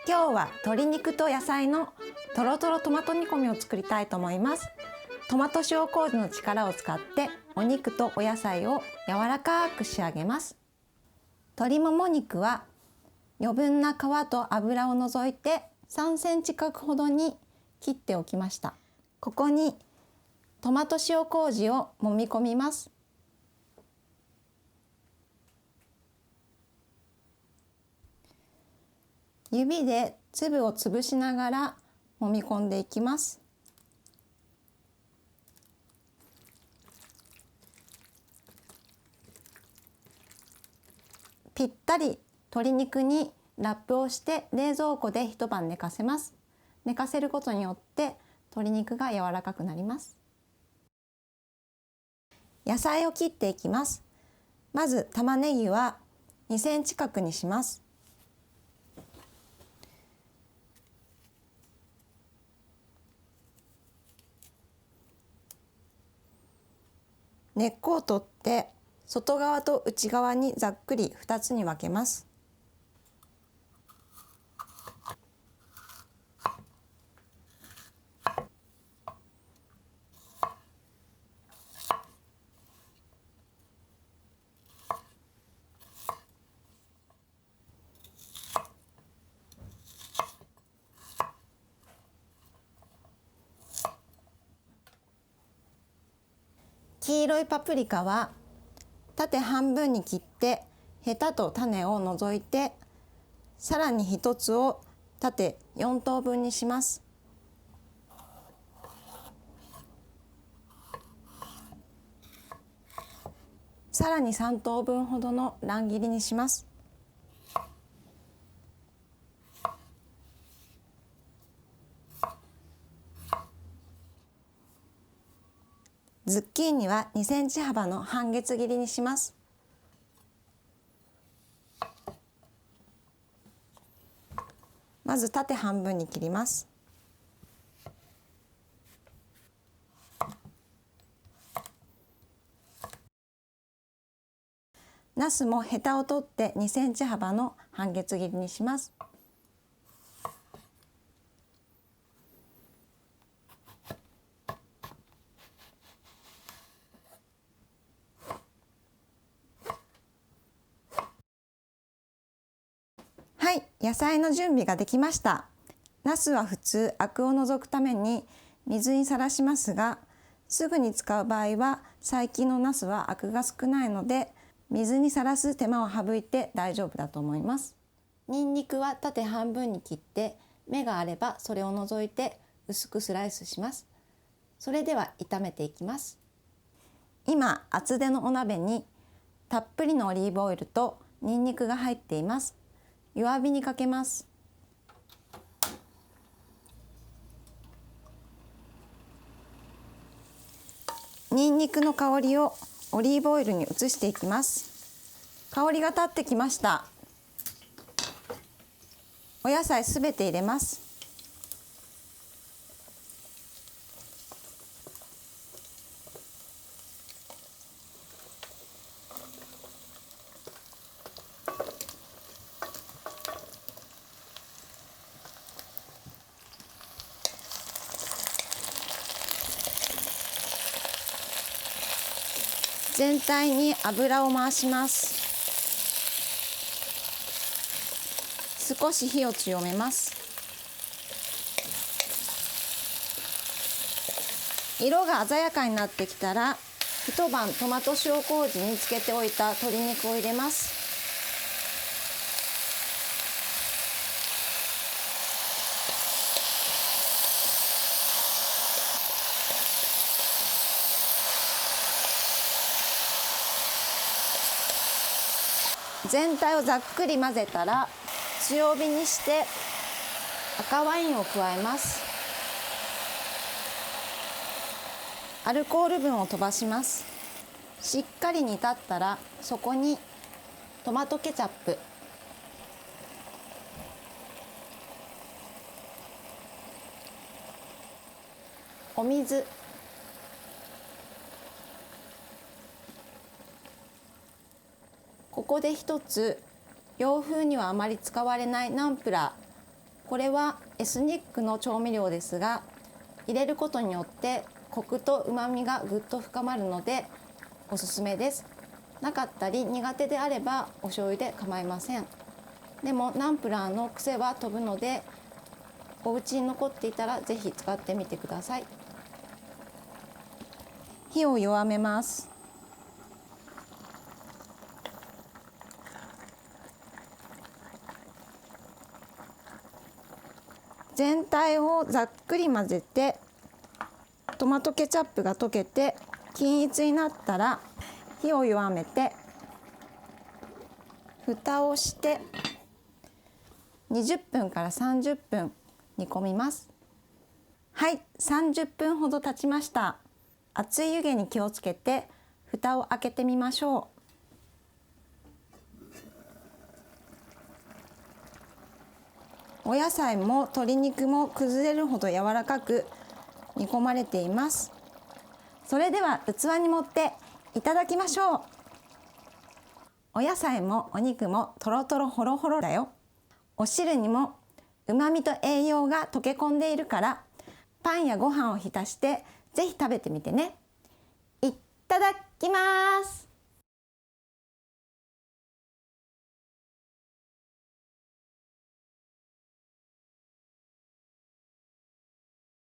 今日は鶏肉と野菜のとろとろトマト煮込みを作りたいと思います。トマト塩麹の力を使ってお肉とお野菜を柔らかく仕上げます。鶏もも肉は余分な皮と脂を除いて3センチ角ほどに切っておきました。ここにトマト塩麹を揉み込みます。指で粒を潰しながら揉み込んでいきます。ぴったり鶏肉にラップをして冷蔵庫で一晩寝かせます。寝かせることによって鶏肉が柔らかくなります。野菜を切っていきます。まず玉ねぎは2センチ角にします。根っこを取って外側と内側にざっくり2つに分けます。黄色いパプリカは縦半分に切ってヘタと種を除いて、さらに1つを縦4等分にします。さらに3等分ほどの乱切りにします。ズッキーニは2センチ幅の半月切りにします。まず縦半分に切ります。ナスもヘタを取って2センチ幅の半月切りにします。はい、野菜の準備ができました。ナスは普通アクを除くために水にさらしますが、すぐに使う場合は最近のナスはアクが少ないので水にさらす手間を省いて大丈夫だと思います。ニンニクは縦半分に切って芽があればそれを除いて薄くスライスします。それでは炒めていきます。今厚手のお鍋にたっぷりのオリーブオイルとニンニクが入っています。弱火にかけます。ニンニクの香りをオリーブオイルに移していきます。香りが立ってきました。お野菜すべて入れます。全体に油を回します。少し火を強めます。色が鮮やかになってきたら一晩トマト塩麹につけておいた鶏肉を入れます。全体をざっくり混ぜたら強火にして赤ワインを加えます。アルコール分を飛ばします。しっかり煮立ったらそこにトマトケチャップ、お水、ここで一つ洋風にはあまり使われないナンプラこれはエスニックの調味料ですが、入れることによってコクと旨味がぐっと深まるのでおすすめです。なかったり苦手であればお醤油で構いません。でもナンプラーの癖は飛ぶので、お家に残っていたらぜひ使ってみてください。火を弱めます。全体をざっくり混ぜて、トマトケチャップが溶けて均一になったら火を弱めて蓋をして20分から30分煮込みます。はい、30分ほど経ちました。熱い湯気に気をつけて蓋を開けてみましょう。お野菜も鶏肉も崩れるほど柔らかく煮込まれています。それでは器に盛っていただきましょう。お野菜もお肉もとろとろほろほろだよ。お汁にも旨味と栄養が溶け込んでいるから、パンやご飯を浸してぜひ食べてみてね。いただきます。